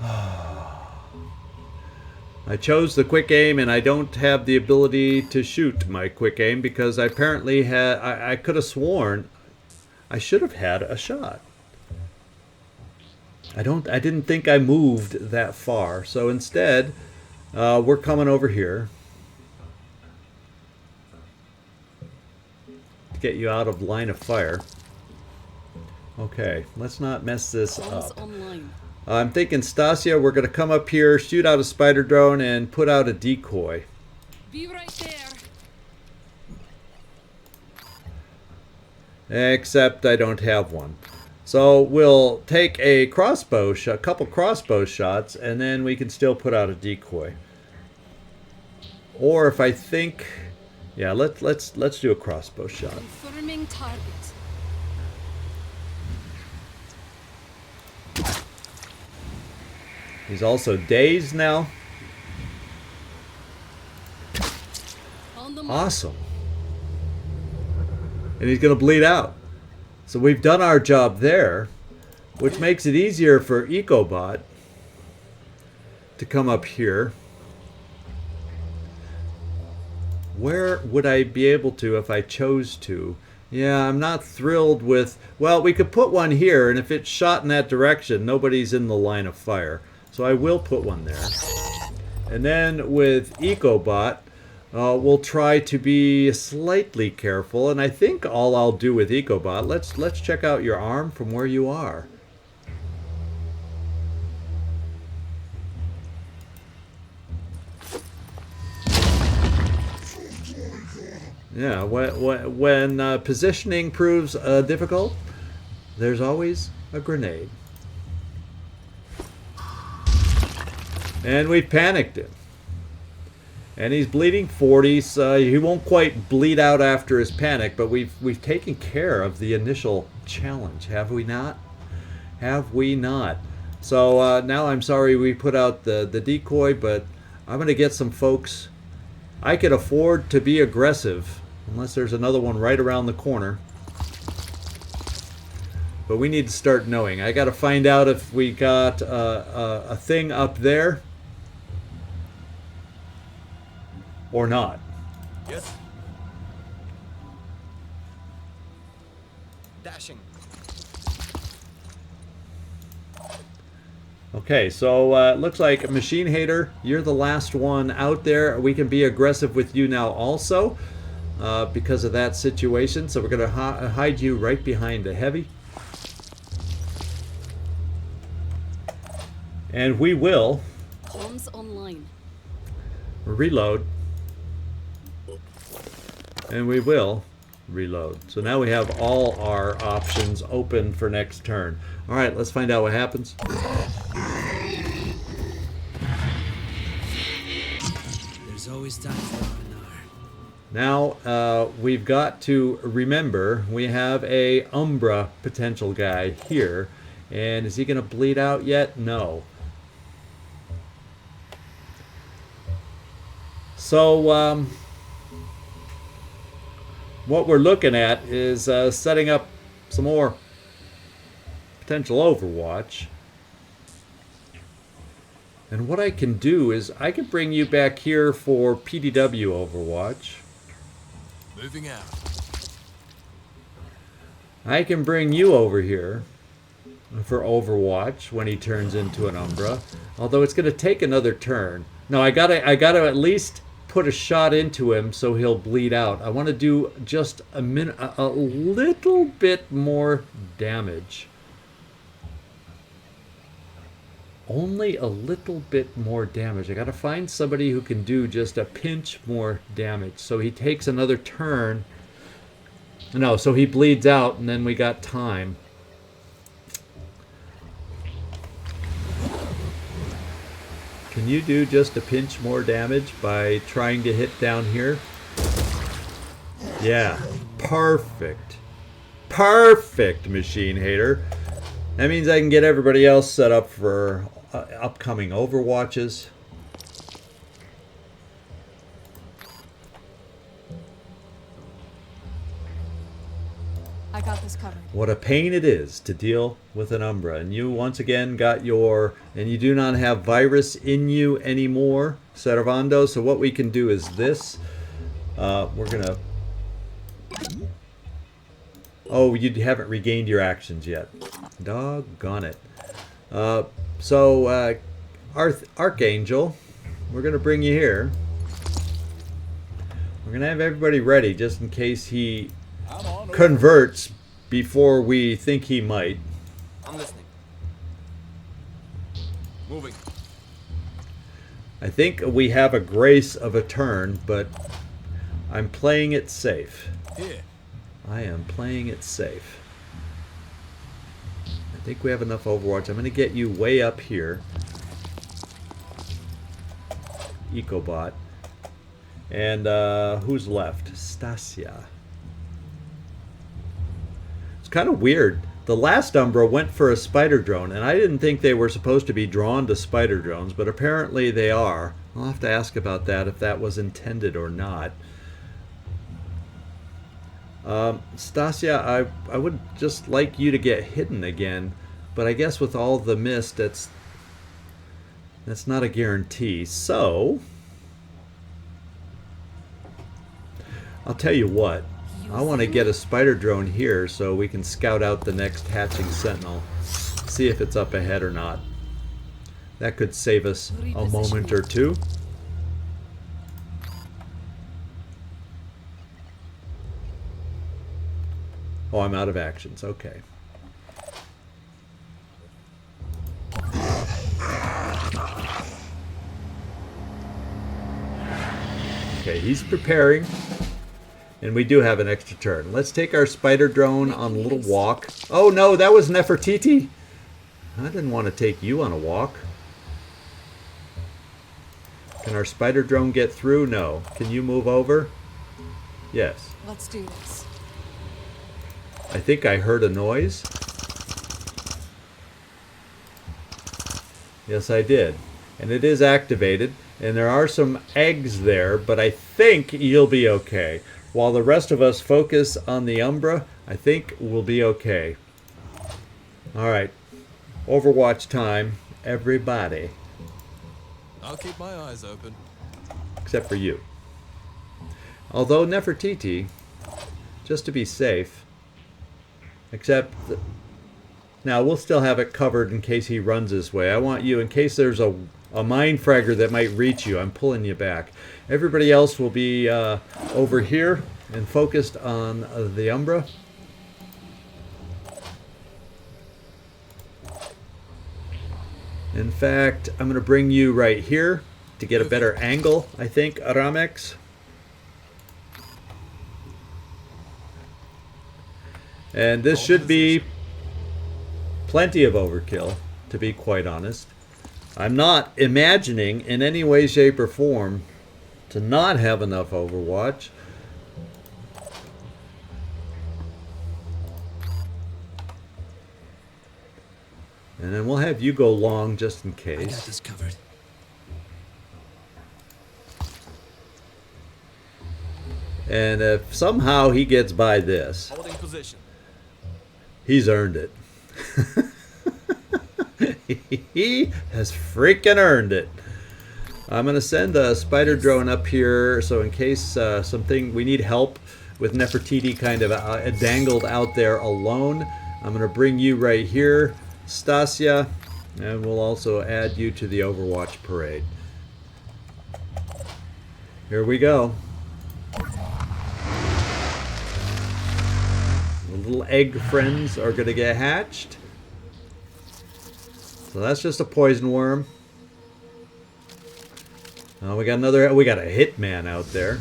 I chose the quick aim and I don't have the ability to shoot my quick aim because I apparently had... I could have sworn I should have had a shot. I didn't think I moved that far. So instead, we're coming over here to get you out of line of fire. Okay, let's not mess this up. I'm thinking, Stasia, we're going to come up here, shoot out a spider drone, and put out a decoy. Be right there. Except I don't have one. So we'll take a crossbow shot, a couple crossbow shots, and then we can still put out a decoy. Or if I think, yeah, let's do a crossbow shot. Confirming target. He's also dazed now. On the mark. Awesome. And he's going to bleed out. So we've done our job there, which makes it easier for EcoBot to come up here. Where would I be able to if I chose to? Yeah, I'm not thrilled with... Well, we could put one here, and if it's shot in that direction, nobody's in the line of fire. So I will put one there. And then with EcoBot, we'll try to be slightly careful. And I think all I'll do with EcoBot, let's check out your arm from where you are. Yeah, when positioning proves difficult, there's always a grenade. And we panicked him. And he's bleeding 40, so he won't quite bleed out after his panic, but we've taken care of the initial challenge, have we not? Have we not? So now I'm sorry we put out the decoy, but I'm going to get some folks. I could afford to be aggressive, unless there's another one right around the corner. But we need to start knowing. I got to find out if we got a thing up there or not. Yes. Dashing. Okay, so it looks like Machine Hater, you're the last one out there. We can be aggressive with you now also because of that situation. So we're going to hide you right behind the heavy. And we will Comms online. reload. And we will reload. So now we have all our options open for next turn. All right, let's find out what happens. There's always time for R&R. Now we've got to remember we have a Umbra potential guy here. And is he going to bleed out yet? No. So what we're looking at is setting up some more potential Overwatch. And what I can do is I can bring you back here for PDW Overwatch. Moving out. I can bring you over here for Overwatch when he turns into an Umbra. Although it's going to take another turn. No, I gotta at least put a shot into him so he'll bleed out. I want to do just a little bit more damage. Only a little bit more damage. I got to find somebody who can do just a pinch more damage. So he takes another turn. No, so he bleeds out and then we got time. Can you do just a pinch more damage by trying to hit down here? Yeah, perfect. Perfect, Machine Hater. That means I can get everybody else set up for upcoming Overwatches. I got this covered. What a pain it is to deal with an Umbra. And you once again got your, and you do not have virus in you anymore, Servando. So what we can do is this. We're going to... Oh, you haven't regained your actions yet. Doggone it. So, Archangel, we're going to bring you here. We're going to have everybody ready just in case he converts before we think he might. I'm listening. Moving. I think we have a grace of a turn, but I'm playing it safe. Here. I am playing it safe. I think we have enough Overwatch. I'm going to get you way up here. Ecobot. And who's left? Stasia. It's kind of weird. The last Umbra went for a spider drone, and I didn't think they were supposed to be drawn to spider drones, but apparently they are. I'll have to ask about that, if that was intended or not. Stasia, I would just like you to get hidden again, but I guess with all the mist, that's not a guarantee. So, I'll tell you what. I want to get a spider drone here so we can scout out the next hatching sentinel. See if it's up ahead or not. That could save us a moment or two. Oh, I'm out of actions. Okay. Okay, he's preparing. And we do have an extra turn. Let's take our spider drone on a little walk. Oh no, that was Nefertiti. I didn't want to take you on a walk. Can our spider drone get through? No. Can you move over? Yes. Let's do this. I think I heard a noise. Yes, I did. And it is activated. And there are some eggs there, but I think you'll be okay. While the rest of us focus on the Umbra, I think we'll be okay. Alright. Overwatch time, everybody. I'll keep my eyes open. Except for you. Although Nefertiti, just to be safe, now we'll still have it covered in case he runs this way. I want you, in case there's a mine fragger that might reach you, I'm pulling you back. Everybody else will be over here and focused on the Umbra. In fact, I'm going to bring you right here to get a better angle, I think, Aramex. And this should be plenty of overkill, to be quite honest. I'm not imagining in any way, shape, or form to not have enough Overwatch. And then we'll have you go long just in I got case. this covered. And if somehow he gets by this, Holding position. he's earned it. He has freaking earned it. I'm going to send a spider drone up here, so in case something we need help with Nefertiti kind of dangled out there alone, I'm going to bring you right here, Stasia, and we'll also add you to the Overwatch parade. Here we go. The little egg friends are going to get hatched. So that's just a poison worm. Oh, we got a hitman out there.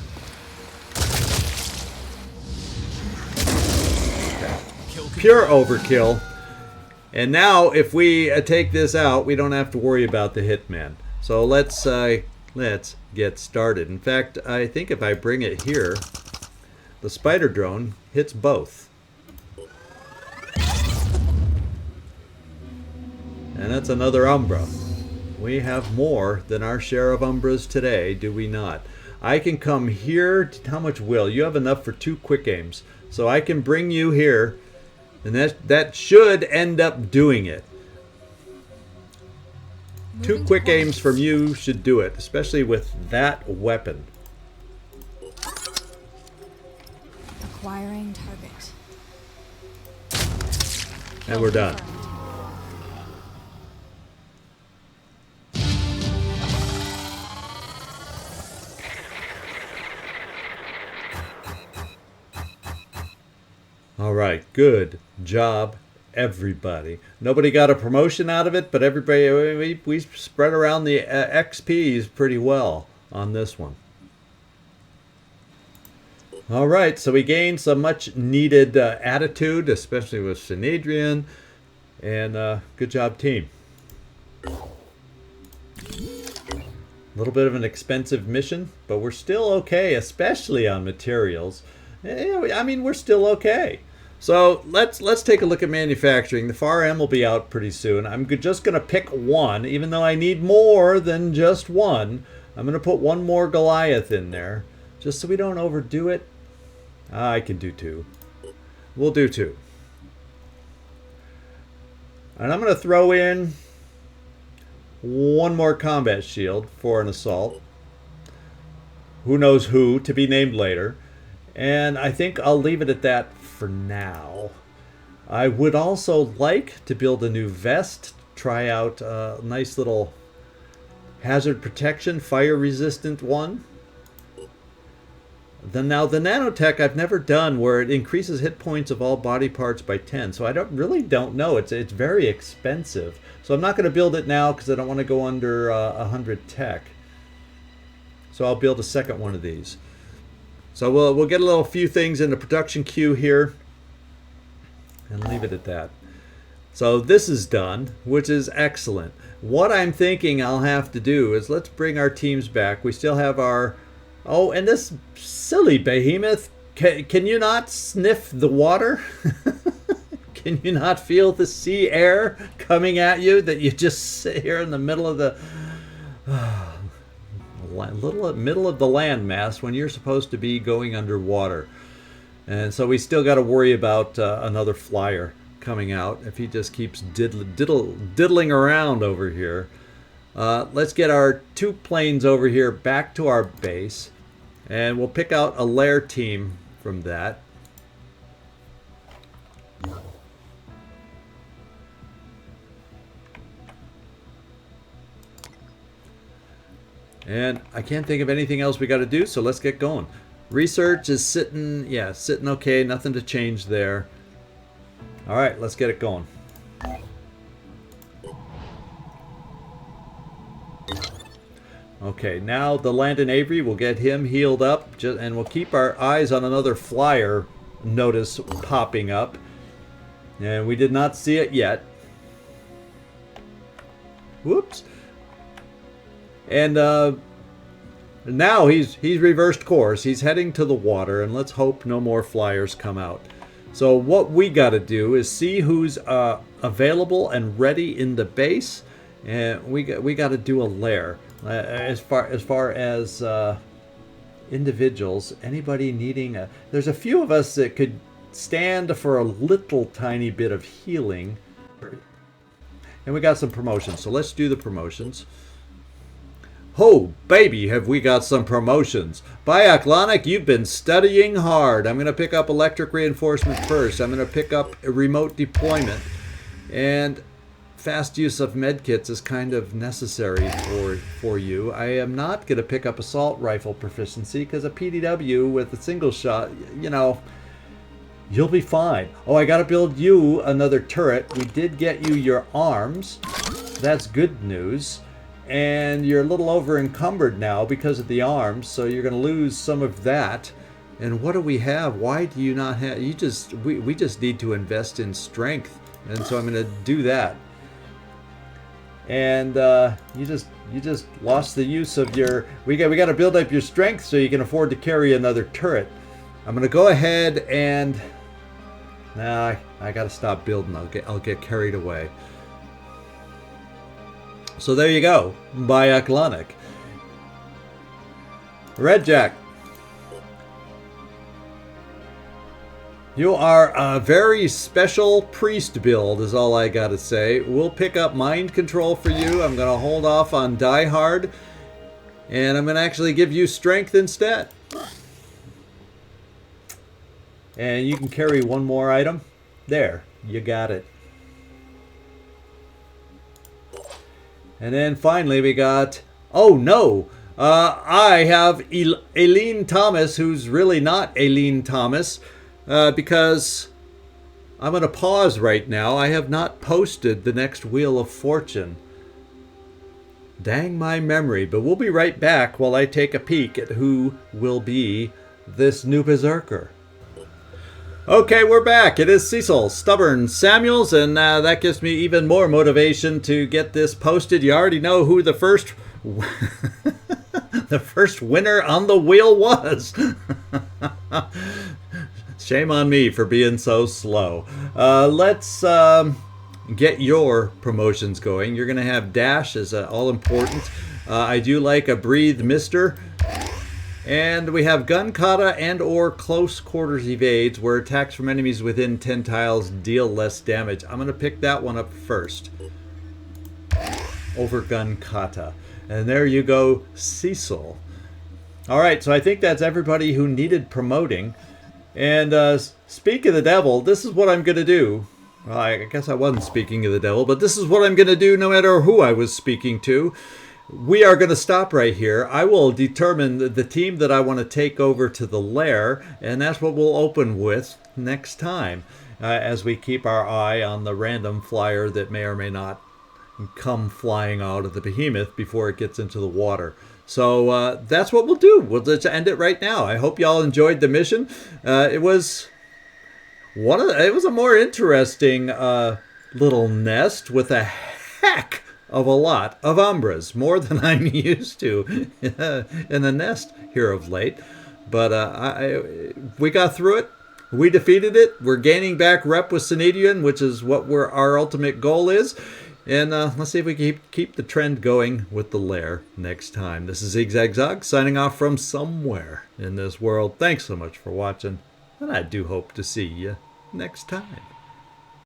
Pure overkill. And now if we take this out, we don't have to worry about the hitman. So let's get started. In fact, I think if I bring it here, the spider drone hits both. And that's another Umbra. We have more than our share of Umbras today, do we not? I can come here. How much will? You have enough for 2 quick aims. So I can bring you here, and that should end up doing it. 2 quick aims from you should do it, especially with that weapon. Acquiring target. And we're done. All right, good job, everybody. Nobody got a promotion out of it, but everybody, we spread around the XPs pretty well on this one. All right, so we gained some much needed attitude, especially with Synedrian, and good job, team. A little bit of an expensive mission, but we're still okay, especially on materials. I mean, we're still okay. So let's take a look at manufacturing. The FAR M will be out pretty soon. I'm just going to pick one, even though I need more than just one. I'm going to put one more Goliath in there, just so we don't overdo it. I can do 2. We'll do 2. And I'm going to throw in one more combat shield for an assault. Who knows who, to be named later. And I think I'll leave it at that for now. I would also like to build a new vest, try out a nice little hazard protection, fire resistant one. Now the nanotech I've never done, where it increases hit points of all body parts by 10, so I really don't know. It's very expensive, so I'm not going to build it now because I don't want to go under 100 tech. So I'll build a second one of these. So we'll get a little few things in the production queue here and leave it at that. So this is done, which is excellent. What I'm thinking I'll have to do is let's bring our teams back. We still have our... Oh, and this silly behemoth, can you not sniff the water? Can you not feel the sea air coming at you that you just sit here in the middle of the... middle of the landmass when you're supposed to be going underwater? And so we still got to worry about another flyer coming out if he just keeps diddling around over here. Let's get our 2 planes over here back to our base, and we'll pick out a lair team from that. And I can't think of anything else we got to do, so let's get going. Research is sitting okay, nothing to change there. All right, let's get it going. Okay, now the Landon Avery, we'll get him healed up, and we'll keep our eyes on another flyer notice popping up. And we did not see it yet. Whoops. And now he's reversed course. He's heading to the water, and let's hope no more flyers come out. So what we got to do is see who's available and ready in the base, and we got to do a lair. As far as individuals, anybody needing a... There's a few of us that could stand for a little tiny bit of healing. And we got some promotions, so let's do the promotions. Oh, baby, have we got some promotions. Biaklonic, you've been studying hard. I'm going to pick up electric reinforcement first. I'm going to pick up a remote deployment. And fast use of medkits is kind of necessary for you. I am not going to pick up assault rifle proficiency because a PDW with a single shot, you know, you'll be fine. Oh, I got to build you another turret. We did get you your arms. That's good news. And you're a little over encumbered now because of the arms, so you're going to lose some of that. And what do we have? Why do you not have... We just need to invest in strength, and so I'm going to do that. And you just lost the use of your... We got to build up your strength so you can afford to carry another turret. I'm going to go ahead and... Nah, I got to stop building. I'll get carried away. So there you go, Biaklonic. Red Jack. You are a very special priest build, is all I gotta say. We'll pick up mind control for you. I'm gonna hold off on Die Hard, and I'm gonna actually give you strength instead. And you can carry one more item. There, you got it. And then finally we got, oh no, I have Aileen Thomas, who's really not Aileen Thomas, because I'm going to pause right now. I have not posted the next Wheel of Fortune. Dang my memory, but we'll be right back while I take a peek at who will be this new Berserker. Okay, we're back. It is Cecil Stubborn Samuels, and that gives me even more motivation to get this posted. You already know who the first the first winner on the wheel was. Shame on me for being so slow. Let's get your promotions going. You're going to have Dash as all important. I do like a Breathe Mister. And we have Gun Kata and or Close Quarters Evades, where attacks from enemies within 10 tiles deal less damage. I'm going to pick that one up first over Gun Kata. And there you go, Cecil. Alright, so I think that's everybody who needed promoting. And speak of the devil, this is what I'm going to do. Well, I guess I wasn't speaking of the devil, but this is what I'm going to do no matter who I was speaking to. We are going to stop right here. I will determine the team that I want to take over to the lair, and that's what we'll open with next time, as we keep our eye on the random flyer that may or may not come flying out of the behemoth before it gets into the water. So that's what we'll do. We'll just end it right now. I hope y'all enjoyed the mission. It was a more interesting little nest with a heck of a lot of Umbras, more than I'm used to in the nest here of late. But we got through it. We defeated it. We're gaining back rep with Synedion, which is what our ultimate goal is. And let's see if we can keep the trend going with the lair next time. This is ZigZagZog signing off from somewhere in this world. Thanks so much for watching, and I do hope to see you next time.